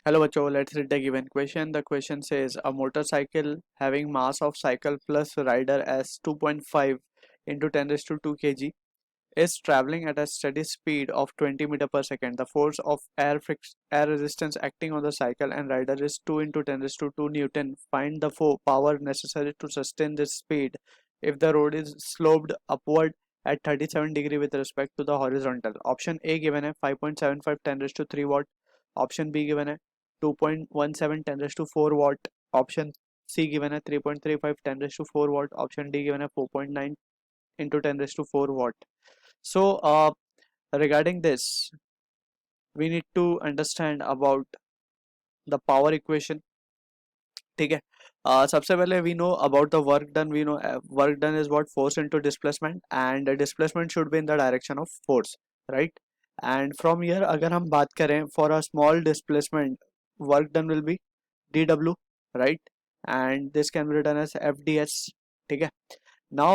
Hello बच्चों, let's read the given question. The question says a motorcycle having mass of cycle plus rider as 2.5 into 10 raised to 2 kg is traveling at a steady speed of 20 meter per second. The force of air resistance acting on the cycle and rider is 2 into 10 raised to 2 Newton. Find the power necessary to sustain this speed if the road is sloped upward at 37 degree with respect to the horizontal. Option A given है 5.75 10 raised to 3 watt. Option B given है 2.17 10 raised to 4 watt. Option C given है 3.35 10 raised to 4 watt. Option D given है 4.9 into 10 raised to 4 watt. So regarding this, we need to understand about the power equation. ठीक है. सबसे पहले we know about the work done. We know work done is what force into displacement, and displacement should be in the direction of force, right? And from here अगर हम बात करें for a small displacement, work done will be dw, right? And this can be written as fds. ठीक है. Now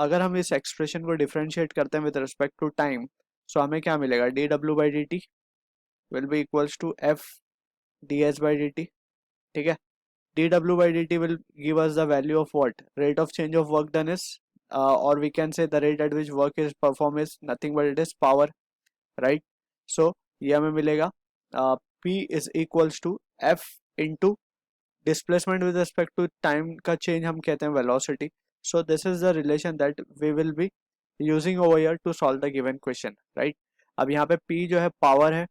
अगर हम इस expression को डिफरेंशिएट करते हैं विद रिस्पेक्ट टू टाइम, सो हमें क्या मिलेगा? dw by dt will be equals to f ds by dt. ठीक है. dw by dt will give us the value of what? Rate of change of work done is, or we can say the rate at which work is performed is nothing but it is power, right? So ये हमें मिलेगा p is equals to f into displacement with respect to time का change हम कहते हैं velocity. So this is the relation that we will be using over here to solve the given question, right? अब यहाँ पे p जो है power है,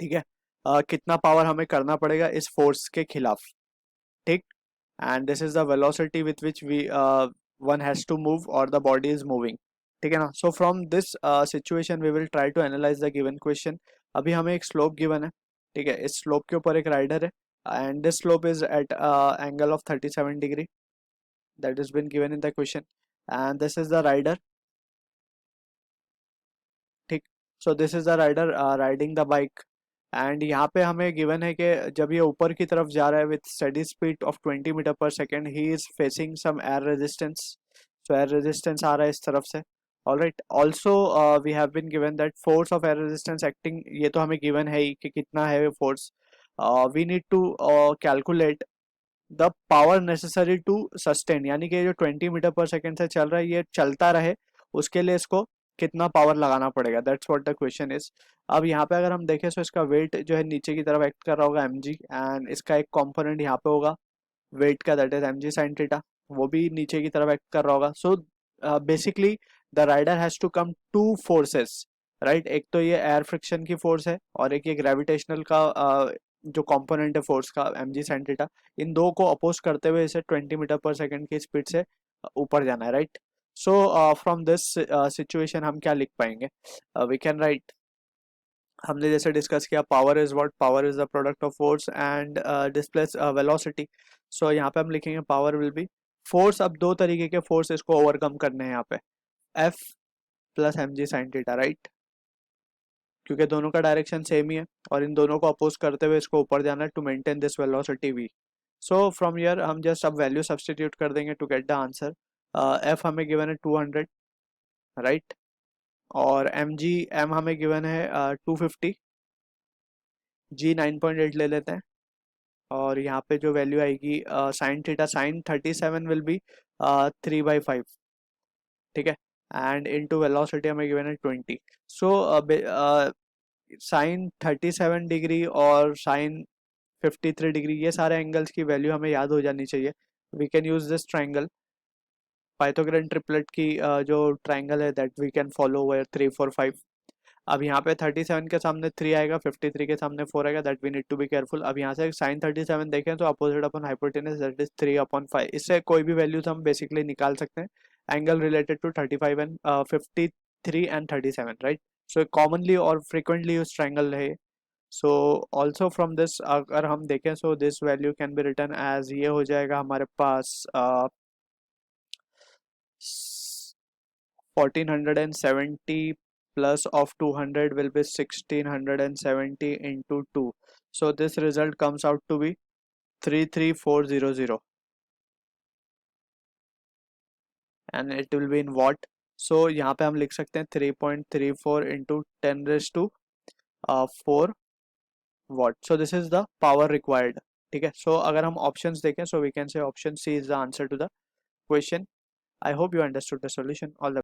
ठीक है. कितना पावर हमें करना पड़ेगा इस फोर्स के खिलाफ, ठीक. And this is the velocity with which we one has to move और द बॉडी इज मूविंग, ठीक है ना. So from this situation we will try to analyse the given question. अभी हमें एक स्लोप गिवन है, ठीक है. इस स्लोप के ऊपर एक राइडर है and this slope is at angle of 37 degree that has been given in the question, and this is the rider, ठीक. so this is the rider riding the bike, and यहाँ पे हमें given है कि जब ये ऊपर की तरफ जा रहा है with steady speed of 20 metre per second, ही is facing some air resistance. So air resistance आ रहा है इस तरफ से. Alright. Also we have been given that force of air resistance acting, ये तो हमें गिवन है ही कि कितना है force. We need to calculate the power necessary to sustain, यानी कि जो 20 मीटर पर सेकेंड से चल रहा है ये चलता रहे, उसके लिए इसको कितना पावर लगाना पड़ेगा. That's what the question is. अब यहाँ पे अगर हम देखें तो इसका वेट जो है नीचे की तरफ एक्ट कर रहा होगा mg, एंड इसका एक कंपोनेंट यहाँ पे होगा वेट का, दैट इज mg sin थीटा, वो भी नीचे की तरफ एक्ट कर रहा होगा. So basically the rider has to come to forces, right. एक तो ये एयर फ्रिक्शन की फोर्स है और एक ये ग्रेविटेशनल का जो कंपोनेंट है फोर्स का mg sin थीटा. इन दो को अपोज करते हुए इसे 20 मीटर पर सेकेंड की स्पीड से ऊपर जाना है, right. So from this situation हम क्या लिख पाएंगे? वी कैन राइट, हमने जैसे डिस्कस किया, power is what? Power is the product of force and displace velocity. So यहाँ पे हम लिखेंगे पावर विल बी फोर्स. अब दो तरीके के फोर्स इसको ओवरकम करने हैं यहाँ पे, F plus M G sine theta, right, क्योंकि दोनों का डायरेक्शन सेम ही है और इन दोनों को अपोज करते हुए इसको ऊपर जाना है to maintain this velocity V. So from here हम जस्ट अब वैल्यू सब्सटीट्यूट कर देंगे to get the answer. F हमें गिवन है 200, राइट, और एम हमें गिवन है 250, जी 9.8 ले लेते हैं, और यहाँ पे जो वैल्यू आएगी sine theta, sine 37 will be 3/5, ठीक है. एंड इनटू वेलोसिटी हमें गिवन है 20. सो साइन 37 डिग्री और साइन 53 डिग्री, ये सारे एंगल्स की वैल्यू हमें याद हो जानी चाहिए. We can use this triangle, Pythagorean triplet की जो ट्राइंगल है that we can follow where 3 4 5. अब यहाँ पे 37 के सामने 3 आएगा, 53 के सामने 4 आएगा, that we need to be careful. अब यहाँ से साइन 37 देखें तो opposite upon hypotenuse, that is 3/5. इससे कोई भी वैल्यूज हम बेसिकली निकाल सकते हैं angle related to 35 and 53 and 37, right. So commonly और फ्रिक्वेंटली यूज ट्राइंगल है. सो ऑल्सो फ्रॉम दिस अगर हम देखें, so this value can be written as, ये हो जाएगा हमारे पास 1470 plus of 200 will be 1670 into 2. So this result comes out to be 33400 and it will be in watt. So यहाँ पे हम लिख सकते हैं 3.34 into 10 raised to 4 watt. So this is the power required. ठीक है, so अगर हम options देखें, so we can say option C is the answer to the question. I hope you understood the solution. All the